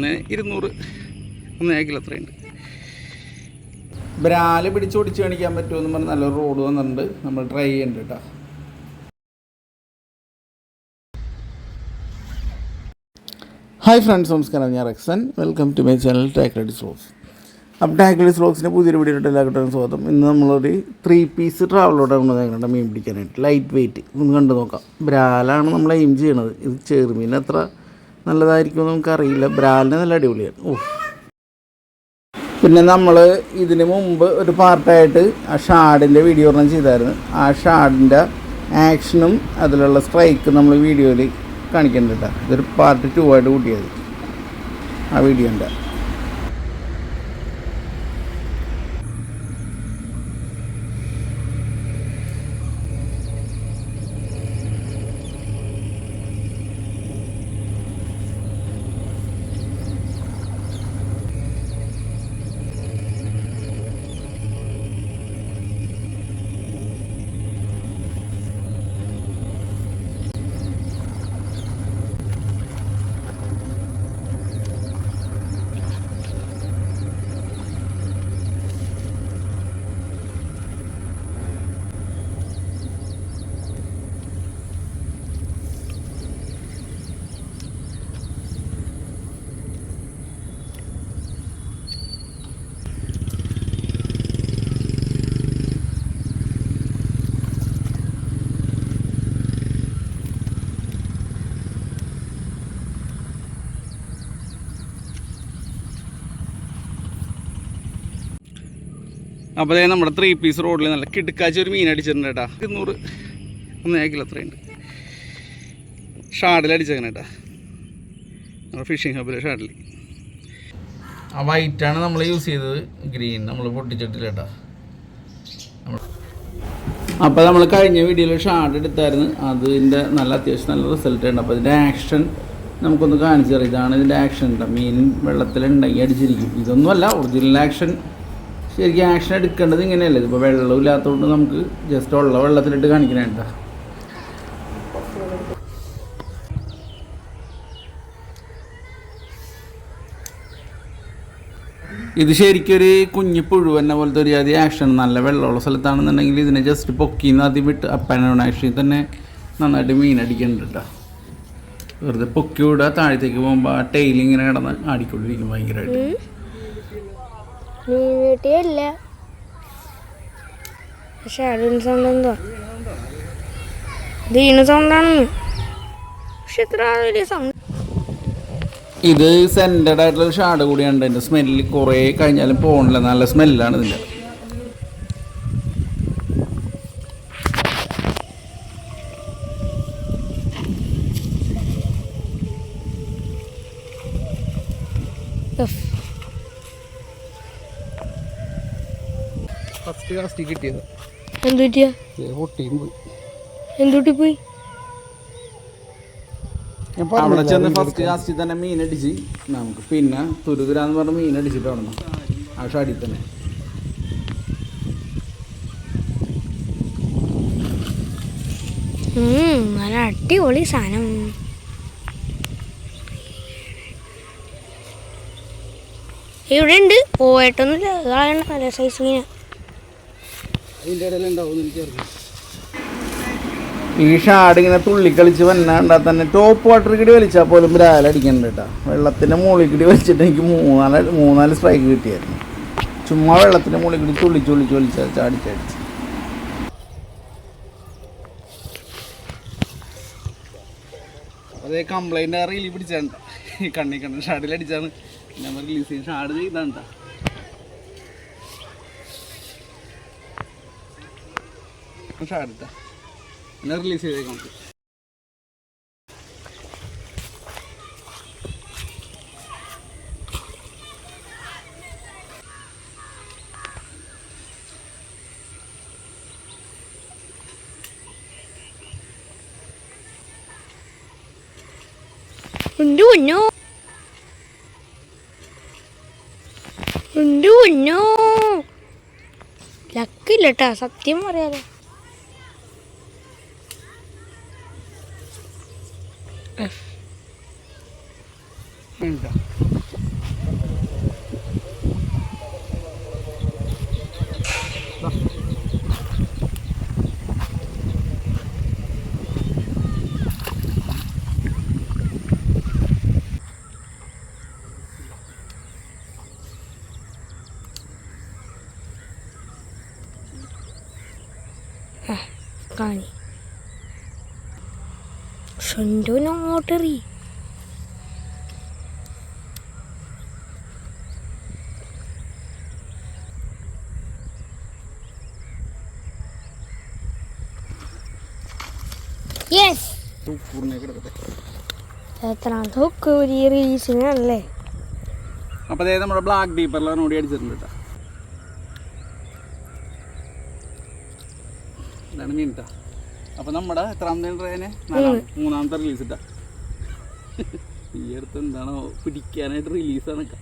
1,200 1 kilo അത്രയുണ്ട്. ബ്രാല് പിടിച്ചോടിച്ച് കാണിക്കാൻ പറ്റുമെന്ന് പറഞ്ഞ് നല്ലൊരു റോഡ് വന്നിട്ടുണ്ട്. നമ്മൾ ട്രൈ ചെയ്യുന്നുണ്ട് കേട്ടോ. ഹായ് ഫ്രണ്ട്സ്, നമസ്കാരം. ഞാൻ Rexan. Welcome to my channel ടാക്ലഡീസ് വ്ലോഗ്സ്. അപ്പോൾ ടാക്ലഡീസ് വ്ലോഗ്സിൻ്റെ പുതിയൊരു വീഡിയോയിട്ട് എല്ലാവർക്കും സ്വാഗതം. ഇന്ന് നമ്മളൊരു 3 പീസ് ട്രാവലോട്ടാണ് ഞങ്ങളുടെ മീൻ പിടിക്കാനായിട്ട്. ലൈറ്റ് വെയിറ്റ് ഒന്ന് കണ്ടു നോക്കാം. ബ്രാലാണ് നമ്മൾ എയിം ചെയ്യണത്. ഇത് ചെറുമീൻ എത്ര നല്ലതായിരിക്കുമെന്ന് നമുക്കറിയില്ല. ബ്രാലിന് നല്ല അടിപൊളിയാണ്. പിന്നെ നമ്മൾ ഇതിന് മുമ്പ് ഒരു പാർട്ടായിട്ട് ആ ഷാഡിൻ്റെ വീഡിയോ ഒരെണ്ണം ചെയ്തായിരുന്നു. ആ ഷാഡിൻ്റെ ആക്ഷനും അതിലുള്ള സ്ട്രൈക്കും നമ്മൾ വീഡിയോയിൽ കാണിക്കുന്നുണ്ട് കേട്ടോ. ഇതൊരു പാർട്ട് 2 ആയിട്ട് കൂട്ടിയത് ആ വീഡിയോ ഉണ്ട്. അപ്പോൾ നമ്മുടെ 3 പീസ് റോഡിൽ നല്ല കിടുക്കാച്ച ഒരു മീൻ അടിച്ചിട്ടുണ്ട് കേട്ടോ. 200 1 കിലോ അത്രയുണ്ട്. ഷാഡിലടിച്ചേക്കണം കേട്ടോ. നമ്മുടെ ഫിഷിംഗ് ഹബിലെ ഷാഡിൽ. ആ വൈറ്റാണ് നമ്മൾ യൂസ് ചെയ്തത്, ഗ്രീൻ നമ്മൾ പൊട്ടിച്ചിട്ടില്ല കേട്ടോ. അപ്പോൾ നമ്മൾ കഴിഞ്ഞ വീഡിയോയിൽ ഷാഡ് എടുത്തായിരുന്നു. അതിൻ്റെ അത്യാവശ്യം നല്ല റിസൾട്ട് ഉണ്ട്. അപ്പോൾ ഇതിൻ്റെ ആക്ഷൻ നമുക്കൊന്ന് കാണിച്ചു തരാം. ഇതാണ് ഇതിൻ്റെ ആക്ഷൻ കേട്ടോ. മീൻ വെള്ളത്തിലുണ്ടെങ്കിൽ അടിച്ചിരിക്കും. ഇതൊന്നുമല്ല ഒറിജിനൽ ആക്ഷൻ. ശരിക്കും ആക്ഷൻ എടുക്കേണ്ടത് ഇങ്ങനെയല്ല. ഇതിപ്പോൾ വെള്ളമില്ലാത്തതുകൊണ്ട് നമുക്ക് ജസ്റ്റ് ഉള്ള വെള്ളത്തിലിട്ട് കാണിക്കണേണ്ട. ഇത് ശരിക്കൊരു കുഞ്ഞു പുഴുവന്നെ പോലത്തെ ഒരു ജാതി ആക്ഷൻ. നല്ല വെള്ളമുള്ള സ്ഥലത്താണെന്നുണ്ടെങ്കിൽ ഇതിനെ ജസ്റ്റ് പൊക്കിന്ന് ആദ്യം വിട്ട് അപ്പനാണ് ആക്ഷൻ തന്നെ നന്നായിട്ട് മീൻ അടിക്കുന്നുണ്ട് കേട്ടോ. വെറുതെ പൊക്കി വിടുക, താഴത്തേക്ക് പോകുമ്പോൾ ആ ടെയിലിങ്ങനെ കിടന്ന് ആടിക്കൊണ്ടിരിക്കും ഭയങ്കരമായിട്ട്. മീൻവെട്ടിയല്ല, പക്ഷെ അതിന് സൗണ്ട് എന്തോ ദീന സൗണ്ടാണ്. പക്ഷെ ഇത്ര വലിയ സൗണ്ട്. ഇത് സെൻറ്റഡ് ആയിട്ടുള്ള ഷാഡ് കൂടിയാണ്. അതിൻ്റെ സ്മെല്ല് കുറേ കഴിഞ്ഞാലും പോകണില്ല. നല്ല സ്മെല്ലാണ് ഇതിൻ്റെ. ഫസ്റ്റ് കാസ്റ്റ് കിട്ടിയത് എന്തുട്ടി പോയി അവിടെ ചെന്ന് ഫസ്റ്റ് കാസ്റ്റിൽ തന്നെ മീൻ അടിച്ച് നമുക്ക് പിന്നെ തുരുതുരാന്ന് പറഞ്ഞ മീൻ അടിച്ചിട്ട് അവിടെ ആ ഷാഡിൽ തന്നെ. നല്ല അടിപൊളി സാധനം. ഇവിടെ ഉണ്ട്, പോയിട്ടൊന്നുമില്ല. കളയണ്ട, നല്ല സൈസ് മീന. ഈ ഷാഡ് ഇങ്ങനെ തുള്ളിക്കളിച്ച് വന്നാണ്ടാ തന്നെ ടോപ്പ് വാട്ടർ കിടി വലിച്ചാൽ പോലും ബ്രാലടിക്കണ്ട കേട്ടോ. വെള്ളത്തിൻ്റെ മുകളിൽ കിടി വലിച്ചിട്ട് എനിക്ക് 3-4 സ്ട്രൈക്ക് കിട്ടിയായിരുന്നു. ചുമ്മാ വെള്ളത്തിൻ്റെ മുകളിൽ കിടി തുള്ളിച്ച് വലിച്ചാൽ ചാടിച്ചടിച്ച്. അതേ കംപ്ലൈൻറ്റ് റിലീവ് പിടിച്ചാണ് ഈ കണ്ണി ഷാഡിലടിച്ചാണ് നമ്മൾ റിലീസ് ചെയ്ത് ഷാഡ് ചെയ്താണ്ടാ. ഷാഡിട്ടാ പിന്നെ റിലീസ് ചെയ്തേക്കാം നമുക്ക്. ലക്കില്ല കേട്ടാ, സത്യം പറയാലോ. കാണി ഷുണ്ടു നോട്ടറി യെസ് എത്രാമത്തെ ഹുക്ക് ഒരു റീസിനല്ലേ. അപ്പോൾ അതായത് നമ്മുടെ ബ്ലാക്ക് ഡീപ്പറിലാണ് ഓടി അടിച്ചിട്ടുണ്ട് കേട്ടോ. ഇതാണ് മീൻ കേട്ടോ. അപ്പോൾ നമ്മുടെ എത്രാമത്തെ ട്രെയിന് മൂന്നാമത്തെ റിലീസ് ഇട്ടാ. ഈ അടുത്ത് എന്താണോ പിടിക്കാനായിട്ട് റിലീസാണ് കേട്ടോ.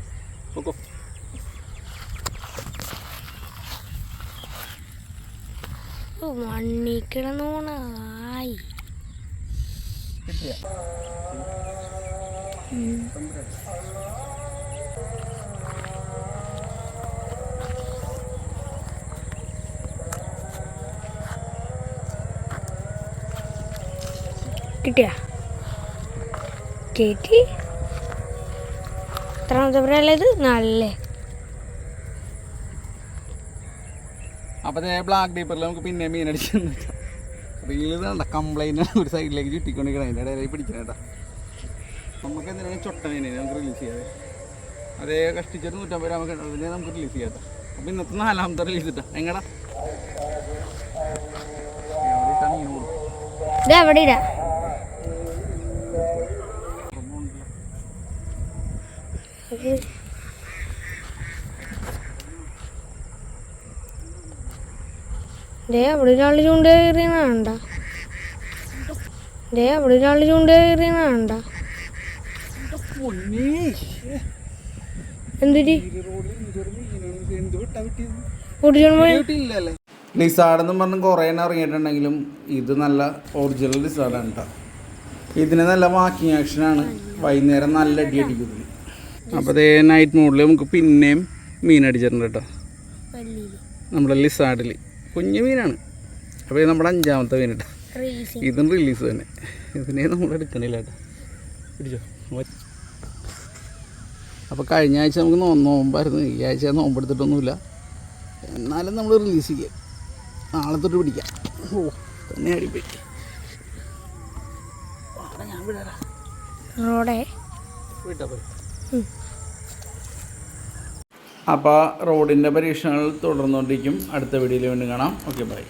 ഓക്കോ മണ്ണി കിടന്നോണായി കിട്ടിയ കിട്ടിയ കേട്ടി എത്രാമത്തെ പ്രായമുള്ളത് നല്ലേ. അപ്പോൾ അതേ ബ്ലാക്ക് ഡീപ്പറിൽ നമുക്ക് പിന്നെ മീൻ അടിച്ചിട്ടുണ്ട്. റീല് വേണ്ട കംപ്ലൈൻറ്റ് ഒരു സൈഡിലേക്ക് ചുറ്റിക്കൊണ്ടിരിക്കണം. അതിൻ്റെ ഇടയിലേക്ക് പിടിക്കണം കേട്ടോ. നമുക്ക് എന്തിനാണ് ചൊട്ട മീനെ നമുക്ക് റിലീസ് ചെയ്യാതെ അതേ കഷ്ടിച്ചിട്ട് 150 രൂപ നമുക്ക് നമുക്ക് റിലീസ് ചെയ്യാത്ത. അപ്പോൾ ഇന്നത്തെ 4ാമത്തെ റിലീസ് ഇട്ടാ എങ്ങടാ മീൻ കൊടുക്കും. എവിടെ ഇടാ അവിടെ ഒരാൾ ചൂണ്ടേറിയണണ്ട. അവിടെ ഒരാൾ ചൂണ്ടേറിയണണ്ട. എന്തിരി ലിസാർഡെന്നും പറഞ്ഞ് കുറേ ഇറങ്ങിയിട്ടുണ്ടെങ്കിലും ഇത് നല്ല ഒറിജിനൽ ലിസാർഡാണ് കേട്ടോ. ഇതിന് നല്ല വാക്കിംഗ് ആക്ഷനാണ്. വൈകുന്നേരം നല്ല അടി അടിക്കുന്നത്. അപ്പോൾ അതേ നൈറ്റ് മോഡിൽ നമുക്ക് പിന്നെയും മീൻ അടിച്ചിട്ടുണ്ട് കേട്ടോ. നമ്മുടെ ലിസാർഡിൽ കുഞ്ഞു മീനാണ്. അപ്പോൾ ഇത് നമ്മുടെ 5ാമത്തെ മീൻ കേട്ടോ. ഇതും റിലീസ് തന്നെ. ഇതിനെ നമ്മൾ എടുക്കണില്ല കേട്ടോ. പിടിച്ചോ. അപ്പോൾ കഴിഞ്ഞ ആഴ്ച നമുക്ക് നോമ്പായിരുന്നു. ഈ ആഴ്ച നോമ്പെടുത്തിട്ടൊന്നുമില്ല. എന്നാലും നമ്മൾ റിലീസ് ചെയ്യാം. നാളെ തൊട്ട് പിടിക്കാം. ഓ തന്നെ അടിപ്പോയി. ഞാൻ വിടാ വിട്ടാ പോയി. അപ്പോൾ റോഡിൻ്റെ പരീക്ഷണങ്ങൾ തുടർന്നുകൊണ്ടിരിക്കും. അടുത്ത വീഡിയോയിൽ വീണ്ടും കാണാം. Okay bye.